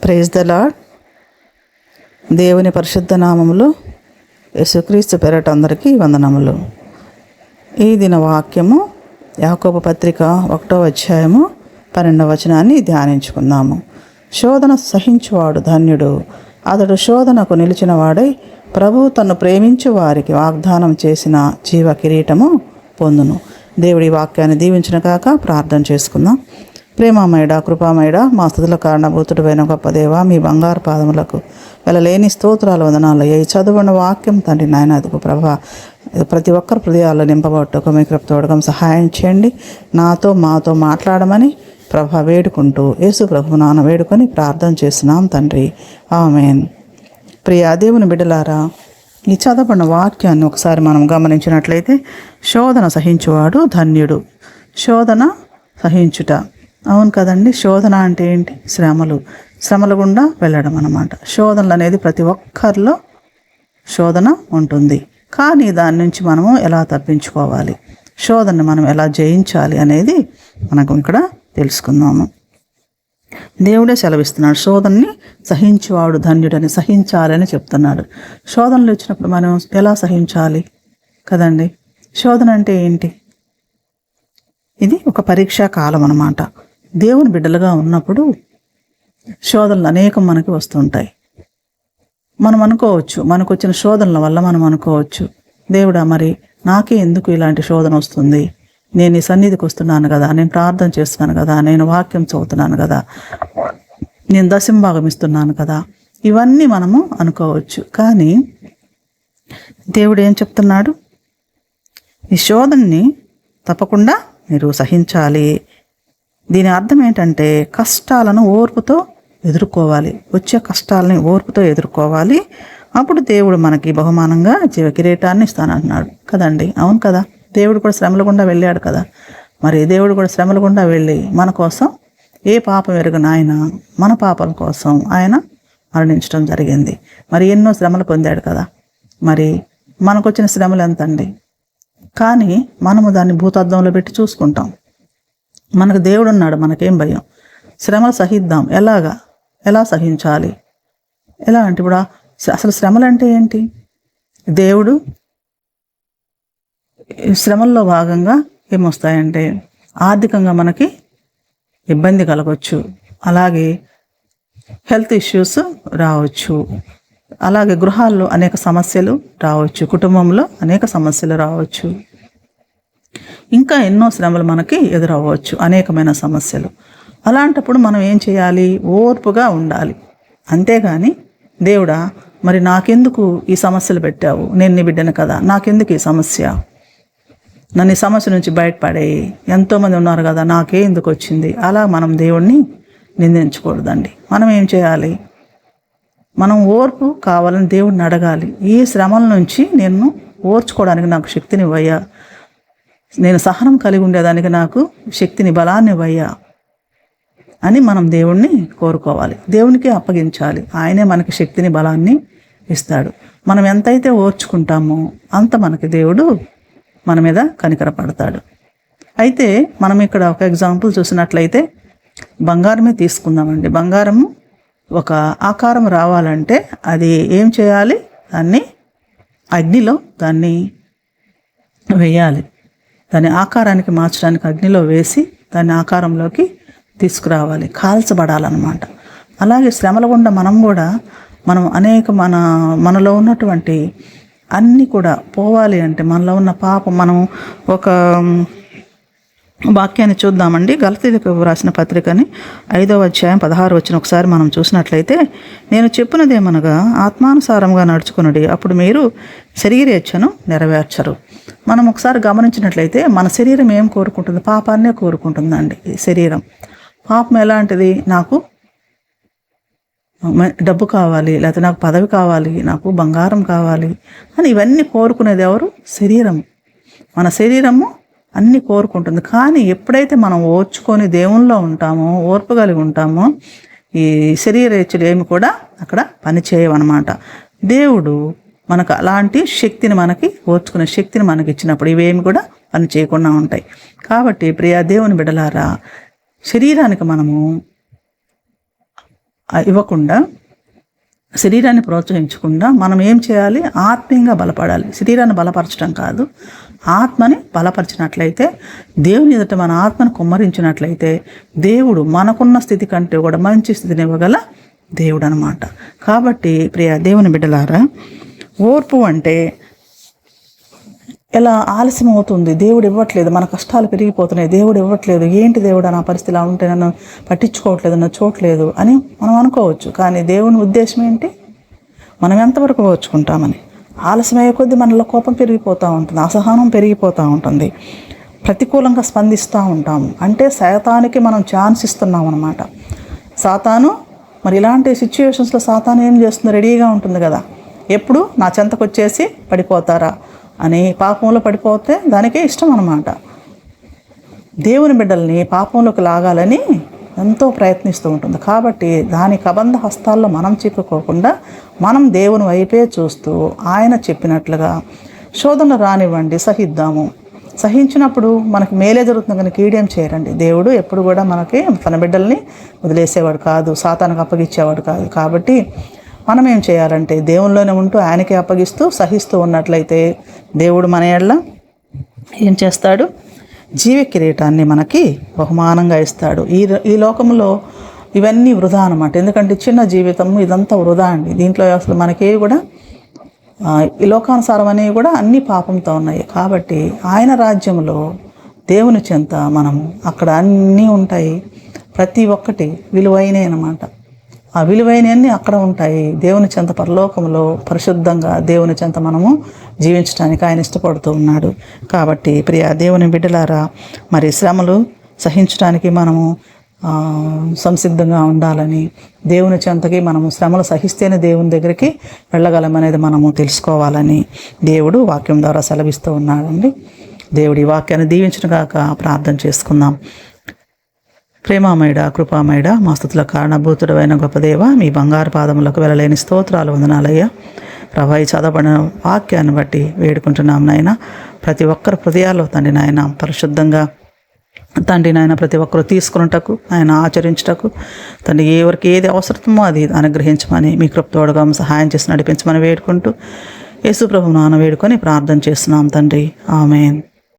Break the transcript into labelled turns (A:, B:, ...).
A: Praise the lord. దేవుని పరిశుద్ధ నామములు యేసుక్రీస్తు పేరట అందరికీ వందనములు. ఈ దిన వాక్యము యాకోబు పత్రిక 1వ అధ్యాయము 12వ వచనాన్ని ధ్యానించుకుందాము. శోధన సహించువాడు ధన్యుడు, అతడు శోధనకు నిలిచిన వాడై ప్రభువు తన్ను ప్రేమించు వారికి వాగ్దానం చేసిన జీవ కిరీటము పొందును. దేవుడి వాక్యాన్ని దీవించిన కాక ప్రార్థన చేసుకుందాం. ప్రేమమయుడా, కృపామయుడా, మా స్థుతుల కారణభూతుడైన గొప్ప దేవ, మీ బంగారు పాదములకు వెళ్ళలేని స్తోత్రాలు వందనాలు. ఈ చదువున్న వాక్యం తండ్రి నాయన, అదుకు ప్రభా ప్రతి ఒక్కరి హృదయాల్లో నింపబట్టుకు మీ కృపతోడకం సహాయం చేయండి. మాతో మాట్లాడమని ప్రభా వేడుకుంటూ యేసు ప్రభు నాన్న వేడుకొని ప్రార్థన చేస్తున్నాం తండ్రి, ఆమేన్. ప్రియ దేవుని బిడ్డలారా, ఈ చదవబడిన వాక్యాన్ని ఒకసారి మనం గమనించినట్లయితే, శోధన సహించువాడు ధన్యుడు. శోధన సహించుట, అవును కదండి. శోధన అంటే ఏంటి? శ్రమల గుండా వెళ్ళడం అన్నమాట. శోధనలు అనేది ప్రతి ఒక్కరిలో శోధన ఉంటుంది. కానీ దాని నుంచి మనము ఎలా తప్పించుకోవాలి, శోధనని మనం ఎలా జయించాలి అనేది మనకు ఇక్కడ తెలుసుకుందాము. దేవుడే సెలవిస్తున్నాడు, శోధనని సహించువాడు ధన్యుడని, సహించాలని చెప్తున్నాడు. శోధనలు వచ్చినప్పుడు మనం ఎలా సహించాలి కదండి. శోధన అంటే ఏంటి? ఇది ఒక పరీక్షా కాలం అన్నమాట. దేవుని బిడ్డలుగా ఉన్నప్పుడు శోధనలు అనేకం మనకి వస్తుంటాయి. మనం అనుకోవచ్చు, మనకు వచ్చిన శోధనల వల్ల మనం అనుకోవచ్చు, దేవుడా మరి నాకే ఎందుకు ఇలాంటి శోధన వస్తుంది? నేను ఈ సన్నిధికి వస్తున్నాను కదా, నేను ప్రార్థన చేస్తున్నాను కదా, నేను వాక్యం చదువుతున్నాను కదా, నేను దశంభాగం ఇస్తున్నాను కదా, ఇవన్నీ మనము అనుకోవచ్చు. కానీ దేవుడు ఏం చెప్తున్నాడు? ఈ శోధనని తప్పకుండా మీరు సహించాలి. దీని అర్థం ఏంటంటే, కష్టాలను ఓర్పుతో ఎదుర్కోవాలి. వచ్చే కష్టాలని ఓర్పుతో ఎదుర్కోవాలి. అప్పుడు దేవుడు మనకి బహుమానంగా జీవ కిరీటాన్ని ఇస్తానంటున్నాడు కదండి. అవును కదా, దేవుడు కూడా శ్రమల గుండా వెళ్ళాడు కదా. మరి దేవుడు కూడా శ్రమల గుండా వెళ్ళి మన కోసం, ఏ పాపం ఎరుగని ఆయన మన పాపం కోసం ఆయన మరణించడం జరిగింది. మరి ఎన్నో శ్రమలు పొందాడు కదా. మరి మనకు వచ్చిన శ్రమలు ఎంతండి? కానీ మనము దాన్ని భూతద్దంలో పెట్టి చూసుకుంటాం. మనకు దేవుడు ఉన్నాడు, మనకేం భయం? శ్రమలు సహిద్దాం. ఎలా సహించాలి? ఎలా అంటే, ఇప్పుడు అసలు శ్రమలు అంటే ఏంటి? దేవుడు శ్రమల్లో భాగంగా ఏమొస్తాయంటే, ఆర్థికంగా మనకి ఇబ్బంది కలగవచ్చు, అలాగే హెల్త్ ఇష్యూస్ రావచ్చు, అలాగే గృహాల్లో అనేక సమస్యలు రావచ్చు, కుటుంబంలో అనేక సమస్యలు రావచ్చు, ఇంకా ఎన్నో శ్రమలు మనకి ఎదురవ్వచ్చు, అనేకమైన సమస్యలు. అలాంటప్పుడు మనం ఏం చేయాలి? ఓర్పుగా ఉండాలి. అంతేగాని దేవుడా మరి నాకెందుకు ఈ సమస్యలు పెట్టావు, నేను నీ బిడ్డను కదా, నాకెందుకు ఈ సమస్య, నన్ను ఈ సమస్య నుంచి బయటపడేయి, ఎంతోమంది ఉన్నారు కదా, నాకే ఎందుకు వచ్చింది, అలా మనం దేవుణ్ణి నిందించకూడదండి. మనం ఏం చేయాలి? మనం ఓర్పు కావాలని దేవుడిని అడగాలి. ఈ శ్రమల నుంచి నేను ఓర్చుకోవడానికి నాకు శక్తిని ఇవ్వయ్యా, నేను సహనం కలిగి ఉండేదానికి నాకు శక్తిని, బలాన్ని ఇవ్వయ్యా అని మనం దేవుణ్ణి కోరుకోవాలి. దేవునికి అప్పగించాలి. ఆయనే మనకి శక్తిని, బలాన్ని ఇస్తాడు. మనం ఎంతైతే ఓర్చుకుంటామో అంత మనకి దేవుడు మన మీద కనికరపడతాడు. అయితే మనం ఇక్కడ ఒక ఎగ్జాంపుల్ చూసినట్లయితే, బంగారమే తీసుకుందామండి. బంగారము ఒక ఆకారం రావాలంటే అది ఏం చేయాలి? దాన్ని అగ్నిలో దాన్ని వేయాలి. దాని ఆకారానికి మార్చడానికి అగ్నిలో వేసి దాని ఆకారంలోకి తీసుకురావాలి, కాల్చబడాలన్నమాట. అలాగే శ్రమల గుండా మనం అనేక మనలో ఉన్నటువంటి అన్నీ కూడా పోవాలి అంటే, మనలో ఉన్న పాపం, మనం ఒక వాక్యాన్ని చూద్దామండి. గలతీయులకు రాసిన పత్రికని 5వ అధ్యాయం 16 వచ్చిన ఒకసారి మనం చూసినట్లయితే, నేను చెప్పినదేమనగా ఆత్మానుసారంగా నడుచుకునుడి, అప్పుడు మీరు శరీరేచ్ఛను నెరవేర్చరు. మనం ఒకసారి గమనించినట్లయితే మన శరీరం ఏం కోరుకుంటుంది? పాపాన్నే కోరుకుంటుందండి. ఈ శరీరం పాపం ఎలాంటిది? నాకు డబ్బు కావాలి, లేకపోతే నాకు పదవి కావాలి, నాకు బంగారం కావాలి అని ఇవన్నీ కోరుకునేది ఎవరు? శరీరం. మన శరీరము అన్నీ కోరుకుంటుంది. కానీ ఎప్పుడైతే మనం ఓర్చుకొని దేవునిలో ఉంటామో, ఓర్పు కలిగి ఉంటామో, ఈ శరీరేచ్ఛలు ఏమి కూడా అక్కడ పనిచేయవన్నమాట. దేవుడు మనకు అలాంటి శక్తిని, మనకి ఓర్చుకునే శక్తిని మనకి ఇచ్చినప్పుడు ఇవేమి కూడా పని చేయకుండా ఉంటాయి. కాబట్టి ప్రియ దేవుని బిడ్డలారా, శరీరానికి మనము ఇవ్వకుండా, శరీరాన్ని ప్రోత్సహించకుండా మనం ఏం చేయాలి? ఆత్మీయంగా బలపడాలి. శరీరాన్ని బలపరచడం కాదు, ఆత్మని బలపరిచినట్లయితే, దేవుని ఎదుట మన ఆత్మను కుమ్మరించినట్లయితే దేవుడు మనకున్న స్థితి కంటే కూడా మంచి స్థితిని ఇవ్వగల దేవుడు అనమాట. కాబట్టి ప్రియ దేవుని బిడ్డలారా, ఓర్పు అంటే ఎలా ఆలస్యం అవుతుంది, దేవుడు ఇవ్వట్లేదు, మన కష్టాలు పెరిగిపోతున్నాయి, దేవుడు ఇవ్వట్లేదు, ఏంటి దేవుడు నా పరిస్థితి ఇలా ఉంటే నన్ను పట్టించుకోవట్లేదు, నన్ను చూడట్లేదు అని మనం అనుకోవచ్చు. కానీ దేవుని ఉద్దేశం ఏంటి? మనం ఎంతవరకు ఓర్చుకుంటామని. ఆలస్యమయ్యే కొద్దీ మనలో కోపం పెరిగిపోతూ ఉంటుంది, అసహనం పెరిగిపోతూ ఉంటుంది, ప్రతికూలంగా స్పందిస్తూ ఉంటాము. అంటే సాతానుకి మనం ఛాన్స్ ఇస్తున్నాం అన్నమాట. సాతాను మరి ఇలాంటి సిచ్యువేషన్స్లో సాతాను ఏం చేస్తుంది? రెడీగా ఉంటుంది కదా, ఎప్పుడు నా చెంతకు వచ్చేసి పడిపోతారా అని, పాపంలో పడిపోతే దానికే ఇష్టం అన్నమాట. దేవుని బిడ్డల్ని పాపంలోకి లాగాలని ఎంతో ప్రయత్నిస్తూ ఉంటుంది. కాబట్టి దాని కబంధ హస్తాల్లో మనం చిక్కుకోకుండా మనం దేవుని వైపే చూస్తూ ఆయన చెప్పినట్లుగా శోధనలు రానివ్వండి, సహిద్దాము. సహించినప్పుడు మనకి మేలే జరుగుతుంది, కానీ కీడేం చేయరండి. దేవుడు ఎప్పుడు కూడా మనకి తన బిడ్డల్ని వదిలేసేవాడు కాదు, సాతానికి అప్పగించేవాడు కాదు. కాబట్టి మనం ఏం చేయాలంటే దేవునిలోనే ఉంటూ ఆయనకే అప్పగిస్తూ సహిస్తూ ఉన్నట్లయితే దేవుడు మన ఎడల ఏం చేస్తాడు? జీవ కిరీటాన్ని మనకి బహుమానంగా ఇస్తాడు. ఈ లోకంలో ఇవన్నీ వృధా అనమాట. ఎందుకంటే చిన్న జీవితం ఇదంతా వృధా అండి. దీంట్లో అసలు మనకి కూడా ఈ లోకానుసారం అనేవి కూడా అన్ని పాపంతో ఉన్నాయి. కాబట్టి ఆయన రాజ్యంలో దేవుని చెంత మనము అక్కడ అన్నీ ఉంటాయి, ప్రతి ఒక్కటి విలువైనవి అన్నమాట. ఆ విలువైనవన్నీ అక్కడ ఉంటాయి. దేవుని చెంత పరలోకంలో పరిశుద్ధంగా దేవుని చెంత మనము జీవించడానికి ఆయన ఇష్టపడుతూ ఉన్నాడు. కాబట్టి ప్రియ దేవుని బిడ్డలారా, మరి శ్రమలు సహించడానికి మనము సంసిద్ధంగా ఉండాలని, దేవుని చెంతకి మనము శ్రమలు సహిస్తేనే దేవుని దగ్గరికి వెళ్ళగలమనేది మనము తెలుసుకోవాలని దేవుడు వాక్యం ద్వారా సెలవిస్తూ ఉన్నాడండి. దేవుడి వాక్యాన్ని దీవించిన గాక ప్రార్థన చేసుకుందాం. ప్రేమామయుడ, కృపామయుడ, మా స్తుతుల కారణభూతుడైన గొప్ప దేవ, మీ బంగారు పాదములకు వెళ్ళలేని స్తోత్రాలు వందనాలయ్యా. ప్రభా, ఈ చదవబడిన వాక్యాన్ని బట్టి వేడుకుంటున్నాం నాయన. ప్రతి ఒక్కరి హృదయాల్లో తండ్రి నాయన పరిశుద్ధంగా తండ్రి నాయన ప్రతి ఒక్కరు తీసుకున్నటకు, ఆయన ఆచరించటకు తండ్రి ఎవరికి ఏది అవసరమో అది అనుగ్రహించమని మీ కృపతోడుగా సహాయం చేసి నడిపించమని వేడుకుంటూ యేసు ప్రభు నాన్న వేడుకొని ప్రార్థన చేస్తున్నాం తండ్రి. ఆమేన్.